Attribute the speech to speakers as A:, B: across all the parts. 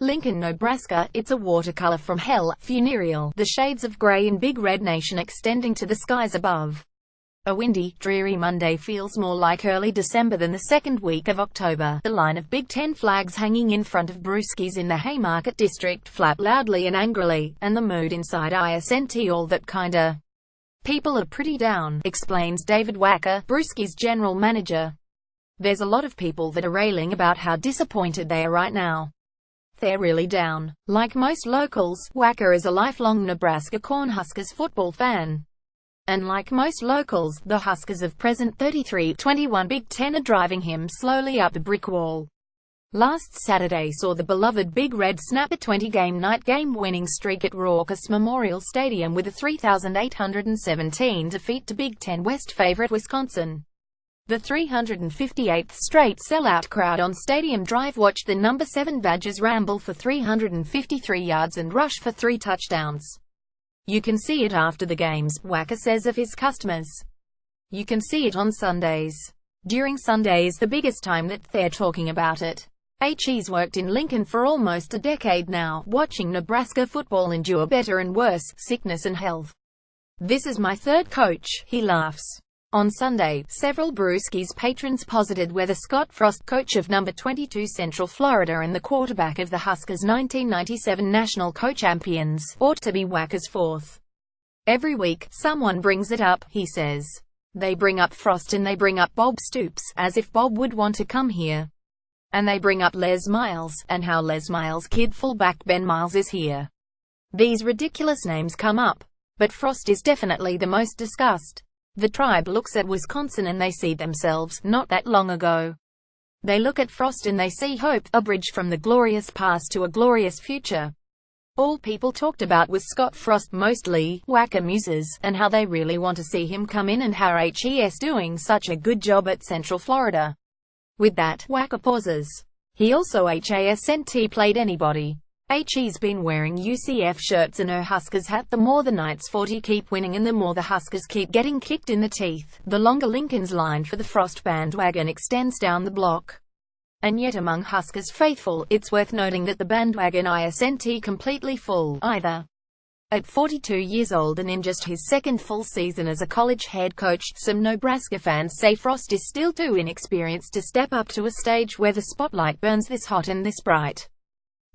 A: Lincoln, Nebraska. It's a watercolor from hell, funereal, the shades of gray in Big Red Nation extending to the skies above. A windy, dreary Monday feels more like early December than the second week of October. The line of Big Ten flags hanging in front of brewskis in the Haymarket district flap loudly and angrily, and the mood inside ISNT all that kinda. People are pretty down, explains David Wacker, Brewski's general manager. There's a lot of people that are railing about how disappointed they are right now. They're really down. Like most locals, Wacker is a lifelong Nebraska Cornhuskers football fan. And like most locals, the Huskers of present 33-21 Big Ten are driving him slowly up the brick wall. Last Saturday saw the beloved Big Red snap a 20-game night game-winning streak at Raucous Memorial Stadium with a 3,817 defeat to Big Ten West favorite Wisconsin. The 358th straight sellout crowd on Stadium Drive watched the number 7 Badgers ramble for 353 yards and rush for 3 touchdowns. You can see it after the games, Wacker says of his customers. You can see it on Sundays. During Sundays, the biggest time that they're talking about it. He's worked in Lincoln for almost a decade now, watching Nebraska football endure better and worse, sickness and health. This is my third coach, he laughs. On Sunday, several Brewskis patrons posited whether Scott Frost, coach of number 22 Central Florida and the quarterback of the Huskers' 1997 national co-champions, ought to be Wacker's fourth. Every week, someone brings it up, he says. They bring up Frost and they bring up Bob Stoops, as if Bob would want to come here. And they bring up Les Miles, and how Les Miles' kid fullback Ben Miles is here. These ridiculous names come up. But Frost is definitely the most discussed. The tribe looks at Wisconsin and they see themselves, not that long ago. They look at Frost and they see hope, a bridge from the glorious past to a glorious future. All people talked about was Scott Frost mostly, Wacker muses, and how they really want to see him come in and how he's doing such a good job at Central Florida. With that, Wacker pauses. He also hasn't played anybody. He's been wearing UCF shirts and her Huskers hat. The more the Knights 40 keep winning and the more the Huskers keep getting kicked in the teeth, the longer Lincoln's line for the Frost bandwagon extends down the block. And yet among Huskers faithful, it's worth noting that the bandwagon isn't completely full, either. At 42 years old and in just his second full season as a college head coach, some Nebraska fans say Frost is still too inexperienced to step up to a stage where the spotlight burns this hot and this bright.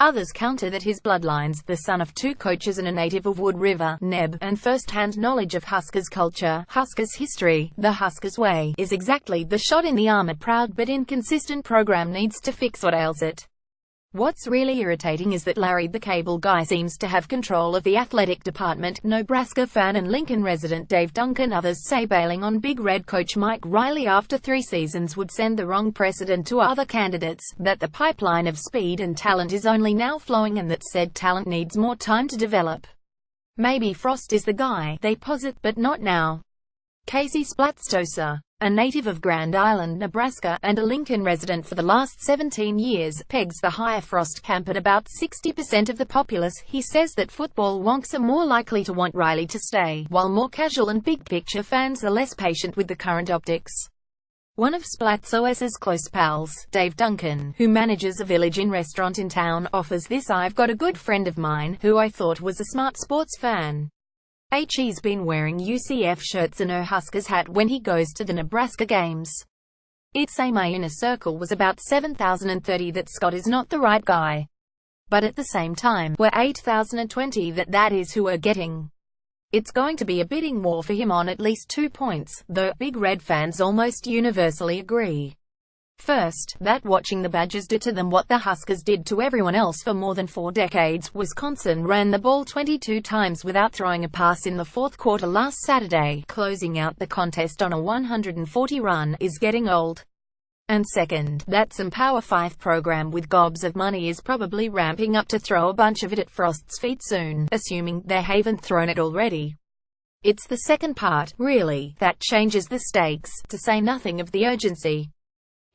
A: Others counter that his bloodlines, the son of 2 coaches and a native of Wood River, Neb, and first-hand knowledge of Huskers culture, Huskers history, the Huskers way, is exactly the shot in the arm a proud but inconsistent program needs to fix what ails it. What's really irritating is that Larry the Cable Guy seems to have control of the athletic department. Nebraska fan and Lincoln resident Dave Duncan. Others say bailing on Big Red coach Mike Riley after 3 seasons would send the wrong precedent to other candidates, that the pipeline of speed and talent is only now flowing and that said talent needs more time to develop. Maybe Frost is the guy, they posit, but not now. Casey Splatstosa, a native of Grand Island, Nebraska, and a Lincoln resident for the last 17 years, pegs the higher Frost camp at about 60% of the populace. He says that football wonks are more likely to want Riley to stay, while more casual and big-picture fans are less patient with the current optics. One of Splatsosa's close pals, Dave Duncan, who manages a Village Inn restaurant in town, offers this: I've got a good friend of mine, who I thought was a smart sports fan. He's been wearing UCF shirts and her Huskers hat when he goes to the Nebraska games. It's say my inner circle was about 7,030 that Scott is not the right guy. But at the same time, we're 8,020 that is who we're getting. It's going to be a bidding war for him on at least 2 points, though Big Red fans almost universally agree. First, that watching the Badgers do to them what the Huskers did to everyone else for more than 4 decades. Wisconsin ran the ball 22 times without throwing a pass in the fourth quarter last Saturday, closing out the contest on a 140 run, is getting old. And second, that some Power 5 program with gobs of money is probably ramping up to throw a bunch of it at Frost's feet soon, assuming they haven't thrown it already. It's the second part, really, that changes the stakes, to say nothing of the urgency.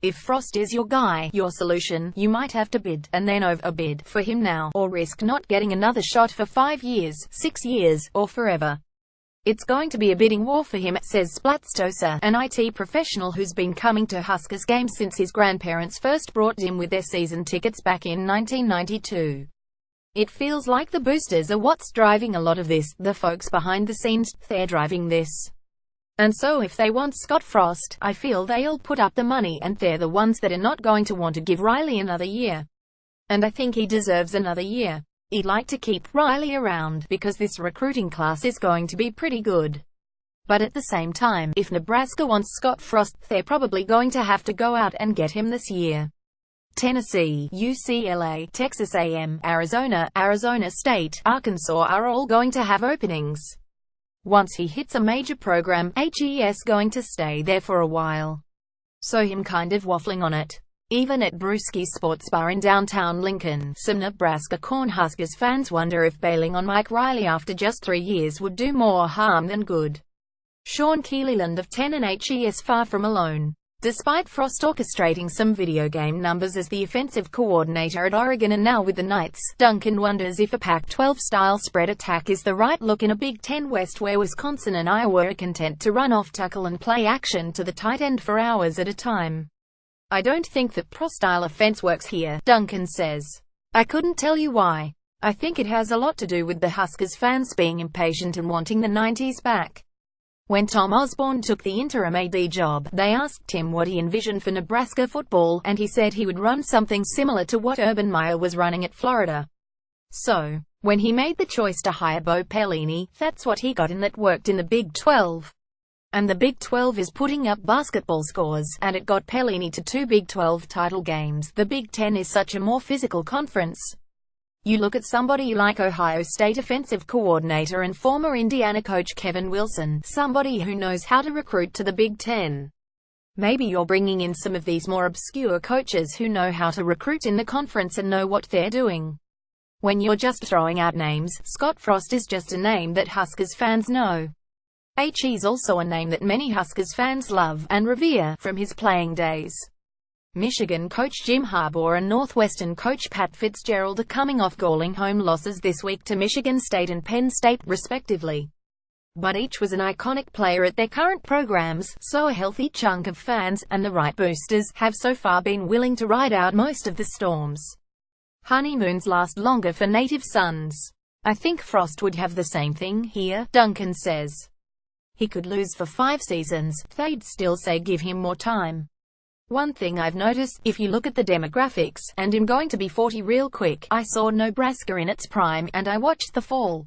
A: If Frost is your guy, your solution, you might have to bid, and then overbid, for him now, or risk not getting another shot for 5 years, 6 years, or forever. It's going to be a bidding war for him, says Splatstosa, an IT professional who's been coming to Huskers games since his grandparents first brought him with their season tickets back in 1992. It feels like the boosters are what's driving a lot of this, the folks behind the scenes, they're driving this. And so if they want Scott Frost, I feel they'll put up the money, and they're the ones that are not going to want to give Riley another year. And I think he deserves another year. He'd like to keep Riley around, because this recruiting class is going to be pretty good. But at the same time, if Nebraska wants Scott Frost, they're probably going to have to go out and get him this year. Tennessee, UCLA, Texas A&M, Arizona, Arizona State, Arkansas are all going to have openings. Once he hits a major program, he's going to stay there for a while. So him kind of waffling on it. Even at Brewski's Sports Bar in downtown Lincoln, some Nebraska Cornhuskers fans wonder if bailing on Mike Riley after just 3 years would do more harm than good. Sean Keelyland of N&N Chanel is far from alone. Despite Frost orchestrating some video game numbers as the offensive coordinator at Oregon and now with the Knights, Duncan wonders if a Pac-12-style spread attack is the right look in a Big Ten West where Wisconsin and Iowa are content to run off tackle and play action to the tight end for hours at a time. I don't think that pro-style offense works here, Duncan says. I couldn't tell you why. I think it has a lot to do with the Huskers fans being impatient and wanting the 90s back. When Tom Osborne took the interim AD job, they asked him what he envisioned for Nebraska football, and he said he would run something similar to what Urban Meyer was running at Florida. So, when he made the choice to hire Bo Pelini, that's what he got, and that worked in the Big 12. And the Big 12 is putting up basketball scores, and it got Pelini to 2 Big 12 title games. The Big 10 is such a more physical conference. You look at somebody like Ohio State offensive coordinator and former Indiana coach Kevin Wilson, somebody who knows how to recruit to the Big 10. Maybe you're bringing in some of these more obscure coaches who know how to recruit in the conference and know what they're doing. When you're just throwing out names, Scott Frost is just a name that Huskers fans know. He's also a name that many Huskers fans love and revere from his playing days. Michigan coach Jim Harbaugh and Northwestern coach Pat Fitzgerald are coming off galling home losses this week to Michigan State and Penn State, respectively. But each was an iconic player at their current programs, so a healthy chunk of fans, and the right boosters, have so far been willing to ride out most of the storms. Honeymoons last longer for native sons. I think Frost would have the same thing here, Duncan says. He could lose for 5 seasons, they'd still say give him more time. One thing I've noticed, if you look at the demographics, and I'm going to be 40 real quick, I saw Nebraska in its prime, and I watched the fall.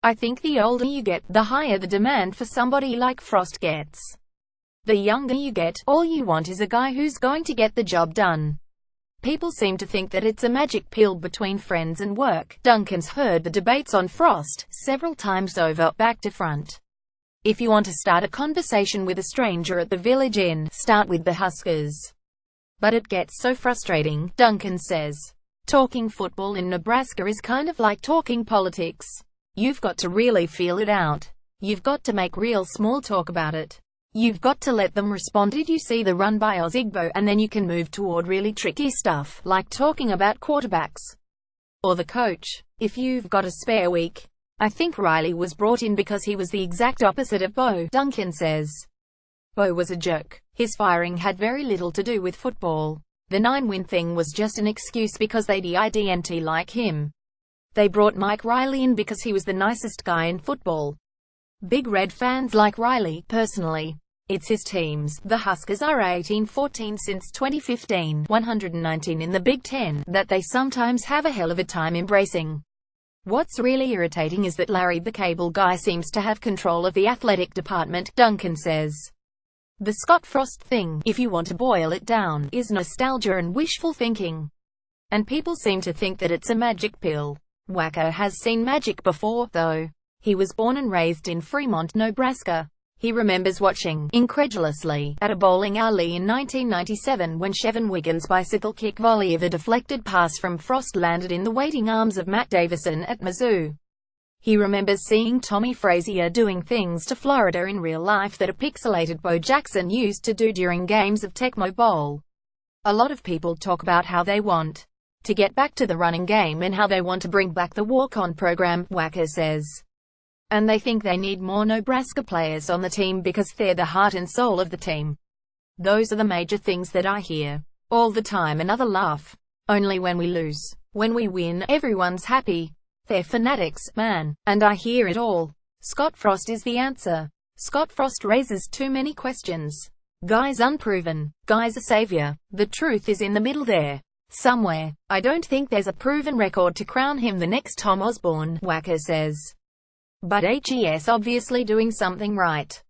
A: I think the older you get, the higher the demand for somebody like Frost gets. The younger you get, all you want is a guy who's going to get the job done. People seem to think that it's a magic pill between friends and work. Duncan's heard the debates on Frost several times over, back to front. If you want to start a conversation with a stranger at the Village Inn, start with the Huskers. But it gets so frustrating, Duncan says. Talking football in Nebraska is kind of like talking politics. You've got to really feel it out. You've got to make real small talk about it. You've got to let them respond. Did you see the run by Ozigbo? And then you can move toward really tricky stuff, like talking about quarterbacks. Or the coach. If you've got a spare week. I think Riley was brought in because he was the exact opposite of Bo, Duncan says. Bo was a jerk. His firing had very little to do with football. The 9-win thing was just an excuse because they didn't like him. They brought Mike Riley in because he was the nicest guy in football. Big Red fans like Riley, personally. It's his teams. The Huskers are 18-14 since 2015, 119 in the Big Ten, that they sometimes have a hell of a time embracing. What's really irritating is that Larry the Cable Guy seems to have control of the athletic department, Duncan says. The Scott Frost thing, if you want to boil it down, is nostalgia and wishful thinking. And people seem to think that it's a magic pill. Wacko has seen magic before, though. He was born and raised in Fremont, Nebraska. He remembers watching, incredulously, at a bowling alley in 1997 when Chevin Wiggins' bicycle kick volley of a deflected pass from Frost landed in the waiting arms of Matt Davison at Mizzou. He remembers seeing Tommy Frazier doing things to Florida in real life that a pixelated Bo Jackson used to do during games of Tecmo Bowl. A lot of people talk about how they want to get back to the running game and how they want to bring back the walk-on program, Wacker says. And they think they need more Nebraska players on the team because they're the heart and soul of the team. Those are the major things that I hear. All the time. Another laugh. Only when we lose. When we win, everyone's happy. They're fanatics, man. And I hear it all. Scott Frost is the answer. Scott Frost raises too many questions. Guy's unproven. Guy's a savior. The truth is in the middle there. Somewhere. I don't think there's a proven record to crown him the next Tom Osborne, Wacker says. But HES obviously doing something right.